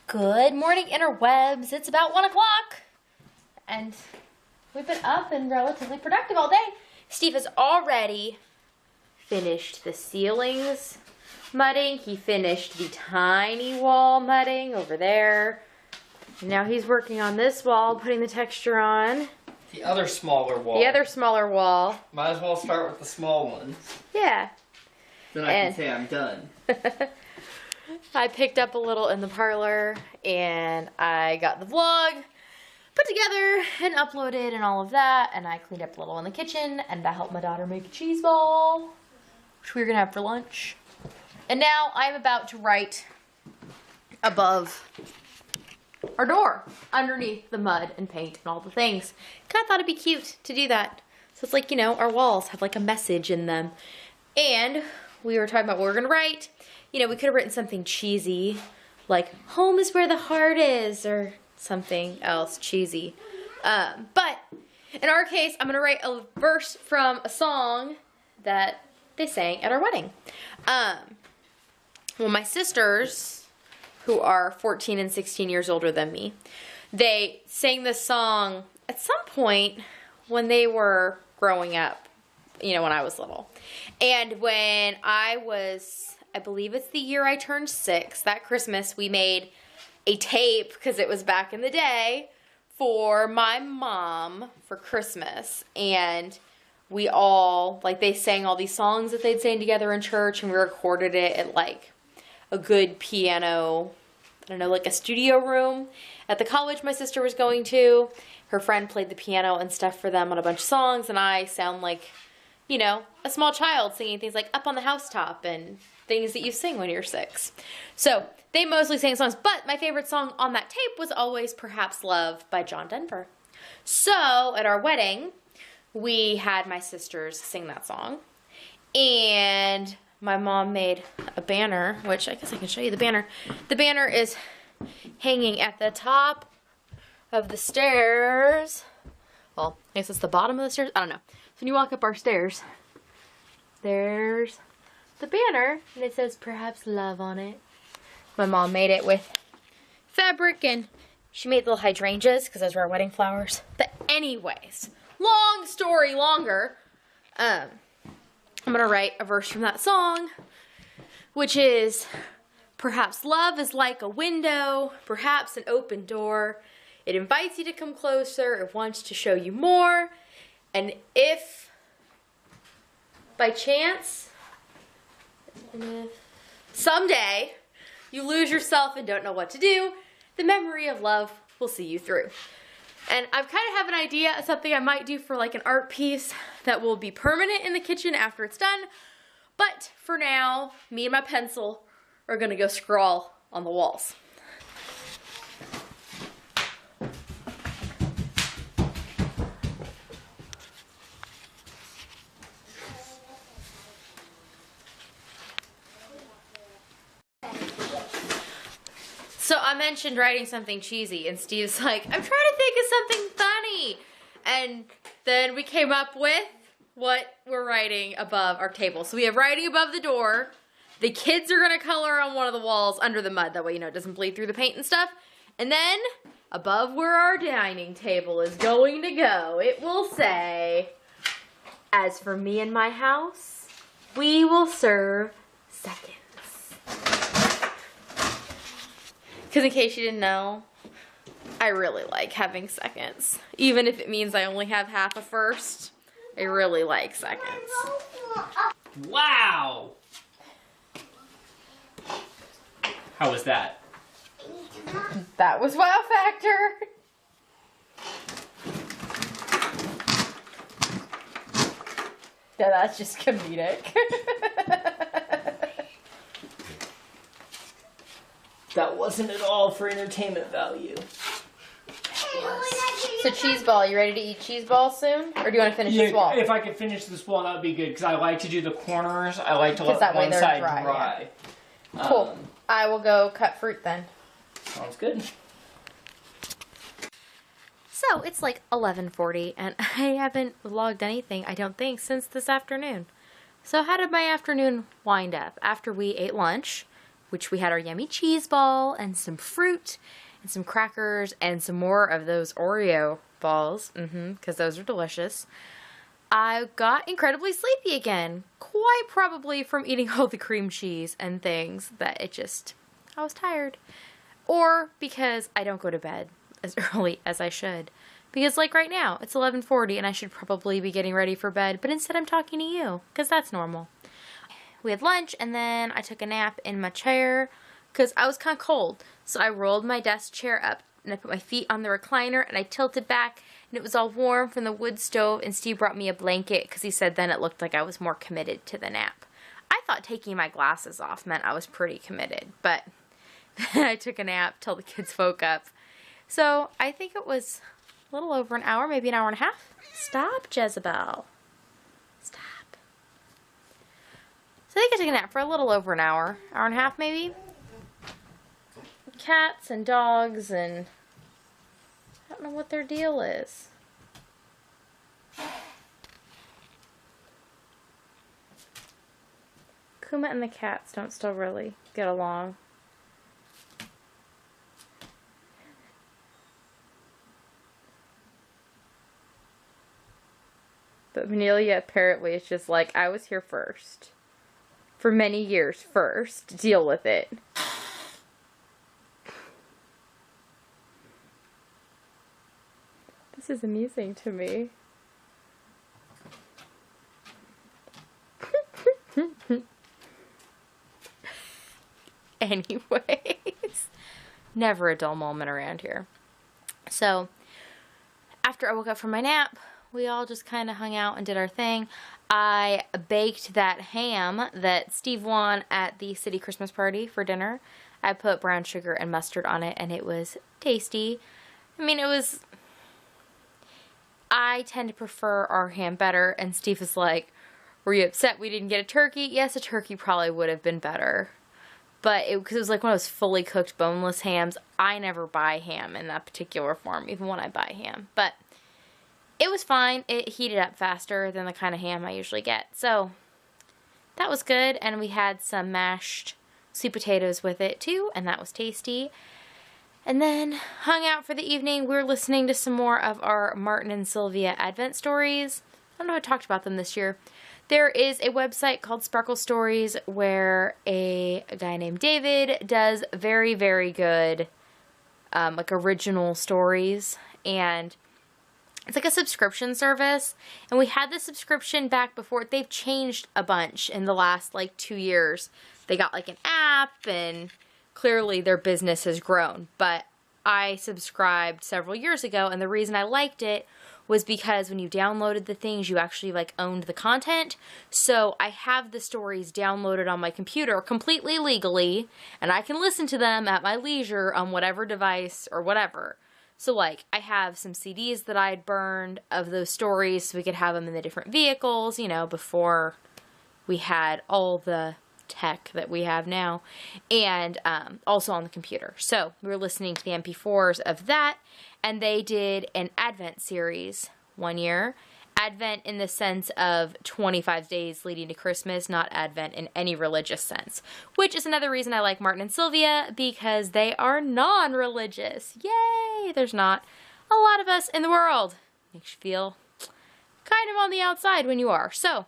Good morning, interwebs. It's about 1 o'clock, and we've been up and relatively productive all day. Steve has already finished the ceilings mudding. He finished the tiny wall mudding over there. Now he's working on this wall, putting the texture on. The other smaller wall. The other smaller wall. Might as well start with the small ones. Yeah. Then I can say I'm done. I picked up a little in the parlor, and I got the vlog put together and uploaded and all of that, and I cleaned up a little in the kitchen, and I helped my daughter make a cheese ball, which we're gonna have for lunch. And now I'm about to write above our door, underneath the mud and paint and all the things. Cause I thought it'd be cute to do that. So it's like, you know, our walls have like a message in them. And we were talking about what we're gonna write. You know, we could have written something cheesy, like home is where the heart is, or something else cheesy. But in our case, I'm gonna write a verse from a song that they sang at our wedding. Well, my sisters, who are 14 and 16 years older than me, they sang this song at some point when they were growing up, you know, when I was little. And when I was, I believe it's the year I turned 6, that Christmas, we made a tape, because it was back in the day, for my mom for Christmas. And we all, like, they sang all these songs that they'd sang together in church, and we recorded it at, like, a good piano, I don't know, like a studio room at the college my sister was going to. Her friend played the piano and stuff for them on a bunch of songs, and I sound like, you know, a small child singing things like Up on the Housetop and things that you sing when you're 6. So they mostly sang songs, but my favorite song on that tape was always Perhaps Love by John Denver. So at our wedding, we had my sisters sing that song, and my mom made a banner, which I guess I can show you the banner. The banner is hanging at the top of the stairs. Well, I guess it's the bottom of the stairs. I don't know. So when you walk up our stairs, there's the banner, and it says Perhaps Love on it. My mom made it with fabric, and she made little hydrangeas, because those were our wedding flowers. But anyways, long story longer, I'm going to write a verse from that song, which is, perhaps love is like a window, perhaps an open door. It invites you to come closer, it wants to show you more. And if, by chance, someday, you lose yourself and don't know what to do, the memory of love will see you through. And I kind of have an idea of something I might do for like an art piece that will be permanent in the kitchen after it's done. But for now, me and my pencil are gonna go scrawl on the walls. So I mentioned writing something cheesy, and Steve's like, I'm trying to think of something funny. And then we came up with what we're writing above our table. So we have writing above the door. The kids are gonna color on one of the walls under the mud. That way, you know, it doesn't bleed through the paint and stuff. And then above where our dining table is going to go, it will say, as for me and my house, we will serve seconds. Because in case you didn't know, I really like having seconds. Even if it means I only have half a first, I really like seconds. Wow! How was that? That was wow factor. Yeah, that's just comedic. That wasn't at all for entertainment value. So cheese ball, you ready to eat cheese ball soon? Or do you want to finish this wall? If I could finish this wall, that would be good, because I like to do the corners. I like to let that way one they're side dry. Yeah. Cool. I will go cut fruit then. Sounds good. So it's like 11:40, and I haven't vlogged anything, I don't think, since this afternoon. So how did my afternoon wind up? After we ate lunch, which we had our yummy cheese ball and some fruit and some crackers and some more of those Oreo balls, because those are delicious, I got incredibly sleepy again, quite probably from eating all the cream cheese and things that I was tired. Or because I don't go to bed as early as I should. Because like right now, it's 11:40 and I should probably be getting ready for bed, but instead I'm talking to you, because that's normal. We had lunch and then I took a nap in my chair because I was kind of cold. So I rolled my desk chair up and I put my feet on the recliner and I tilted back and it was all warm from the wood stove, and Steve brought me a blanket because he said then it looked like I was more committed to the nap. I thought taking my glasses off meant I was pretty committed, but then I took a nap till the kids woke up. So I think it was a little over an hour, maybe an hour and a half. Stop, Jezebel. Stop. So I think I took a nap for a little over an hour and a half maybe. Cats and dogs and I don't know what their deal is. Kuma and the cats don't still really get along. But Amelia apparently is just like, I was here first. For many years first. Deal with it. This is amusing to me. Anyways. Never a dull moment around here. So, after I woke up from my nap, we all just kind of hung out and did our thing. I baked that ham that Steve won at the city Christmas party for dinner. I put brown sugar and mustard on it, and it was tasty. I mean, I tend to prefer our ham better, and Steve was like, were you upset we didn't get a turkey? Yes, a turkey probably would have been better. But because it was like one of those fully cooked boneless hams. I never buy ham in that particular form, even when I buy ham. But it was fine. It heated up faster than the kind of ham I usually get. So that was good. And we had some mashed sweet potatoes with it too. And that was tasty. And then hung out for the evening. We were listening to some more of our Martin and Sylvia Advent stories. I don't know if I talked about them this year. There is a website called Sparkle Stories where a guy named David does very, very good like original stories. And it's like a subscription service. And we had the subscription back before. They've changed a bunch in the last like 2 years. They got like an app and clearly their business has grown. But I subscribed several years ago, and the reason I liked it was because when you downloaded the things, you actually like owned the content. So I have the stories downloaded on my computer completely legally, and I can listen to them at my leisure on whatever device or whatever. So like I have some CDs that I had burned of those stories so we could have them in the different vehicles, you know, before we had all the tech that we have now, and also on the computer. So we were listening to the MP4s of that, and they did an Advent series one year. Advent in the sense of 25 days leading to Christmas, not Advent in any religious sense. Which is another reason I like Martin and Sylvia, because they are non-religious. Yay! There's not a lot of us in the world. Makes you feel kind of on the outside when you are. So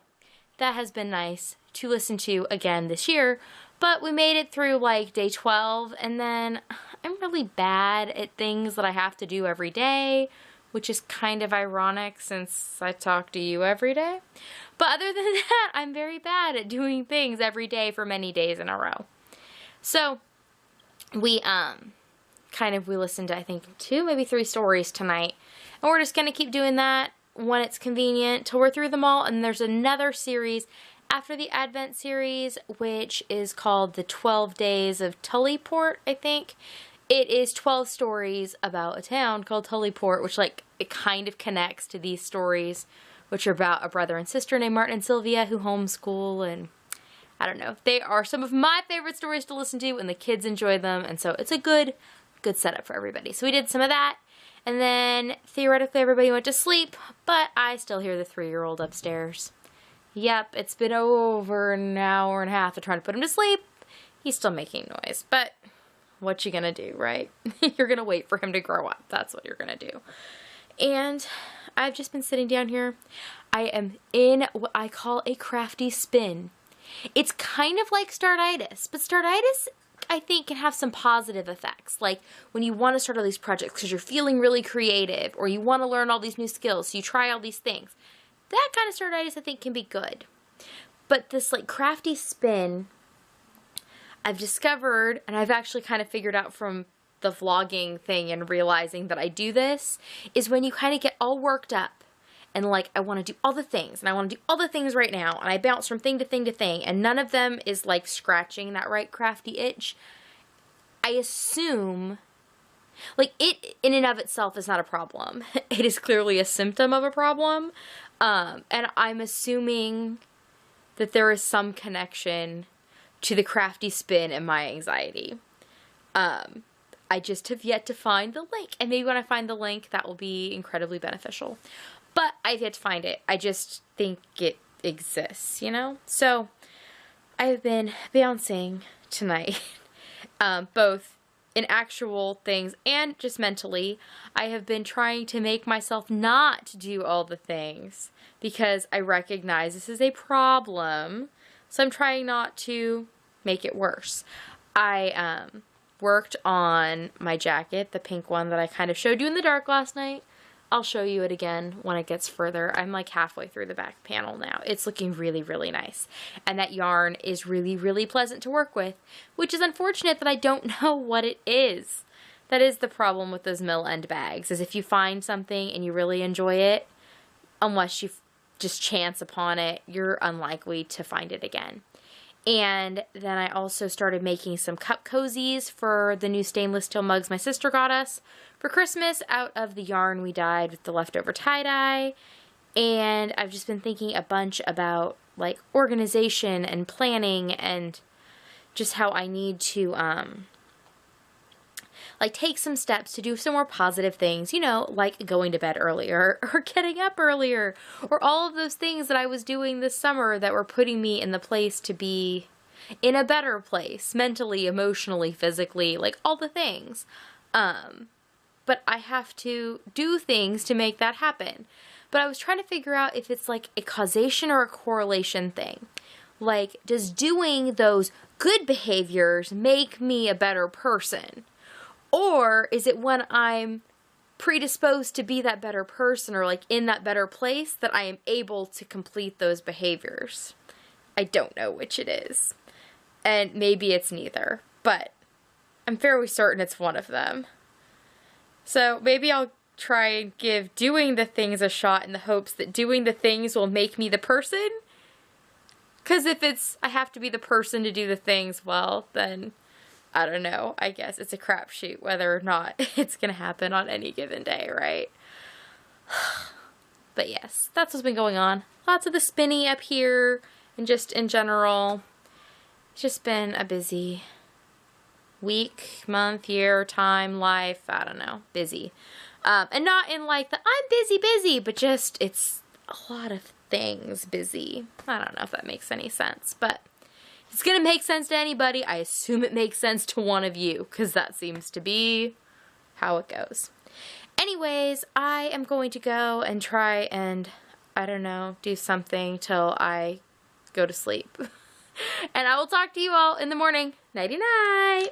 that has been nice to listen to again this year. But we made it through like day 12, and then I'm really bad at things that I have to do every day, which is kind of ironic since I talk to you every day. But other than that, I'm very bad at doing things every day for many days in a row. So we we listened to I think 2, maybe 3 stories tonight, and we're just gonna keep doing that when it's convenient till we're through them all. And there's another series after the Advent series, which is called The 12 Days of Tullyport, I think. It is 12 stories about a town called Tullyport, which like it kind of connects to these stories, which are about a brother and sister named Martin and Sylvia who homeschool, and I don't know. They are some of my favorite stories to listen to, and the kids enjoy them, and so it's a good setup for everybody. So we did some of that, and then theoretically everybody went to sleep, but I still hear the 3-year-old upstairs. Yep, it's been over an hour and a half of trying to put him to sleep, he's still making noise. But what you gonna do, right? You're gonna wait for him to grow up. That's what you're gonna do. And I've just been sitting down here. I am in what I call a crafty spin. It's kind of like startitis, but startitis, I think, can have some positive effects. Like when you want to start all these projects because you're feeling really creative, or you want to learn all these new skills, so you try all these things. That kind of startitis, I think, can be good. But this like crafty spin, I've discovered, and I've actually kind of figured out from the vlogging thing and realizing that I do this, is when you kind of get all worked up and like, I want to do all the things, and I want to do all the things right now, and I bounce from thing to thing to thing, and none of them is like scratching that right crafty itch. I assume, like, it in and of itself is not a problem. It is clearly a symptom of a problem, and I'm assuming that there is some connection to the crafty spin and my anxiety. I just have yet to find the link, and maybe when I find the link, that will be incredibly beneficial. But I've yet to find it. I just think it exists, you know? So, I've been bouncing tonight, both in actual things and just mentally. I have been trying to make myself not do all the things, because I recognize this is a problem, so I'm trying not to make it worse. I worked on my jacket, the pink one that I kind of showed you in the dark last night. I'll show you it again when it gets further. I'm like halfway through the back panel now. It's looking really, really nice. And that yarn is really, really pleasant to work with, which is unfortunate that I don't know what it is. That is the problem with those mill end bags, is if you find something and you really enjoy it, unless you just chance upon it, you're unlikely to find it again. And then I also started making some cup cozies for the new stainless steel mugs my sister got us for Christmas out of the yarn we dyed with the leftover tie-dye. And I've just been thinking a bunch about like organization and planning, and just how I need to like take some steps to do some more positive things, you know, like going to bed earlier or getting up earlier, or all of those things that I was doing this summer that were putting me in the place to be in a better place, mentally, emotionally, physically, like all the things. But I have to do things to make that happen. But I was trying to figure out if it's like a causation or a correlation thing. Like, does doing those good behaviors make me a better person? Or is it when I'm predisposed to be that better person, or like in that better place, that I am able to complete those behaviors? I don't know which it is. And maybe it's neither, but I'm fairly certain it's one of them. So maybe I'll try and give doing the things a shot in the hopes that doing the things will make me the person. Because if it's, I have to be the person to do the things, well, then I don't know. I guess it's a crapshoot whether or not it's going to happen on any given day, right? But yes, that's what's been going on. Lots of the spinny up here, and just in general, it's just been a busy week, month, year, time, life, I don't know, busy. And not in like the I'm busy, but just it's a lot of things busy. I don't know if that makes any sense, but it's going to make sense to anybody. I assume it makes sense to one of you, because that seems to be how it goes. Anyways, I am going to go and try and, I don't know, do something till I go to sleep. And I will talk to you all in the morning. Nighty-night.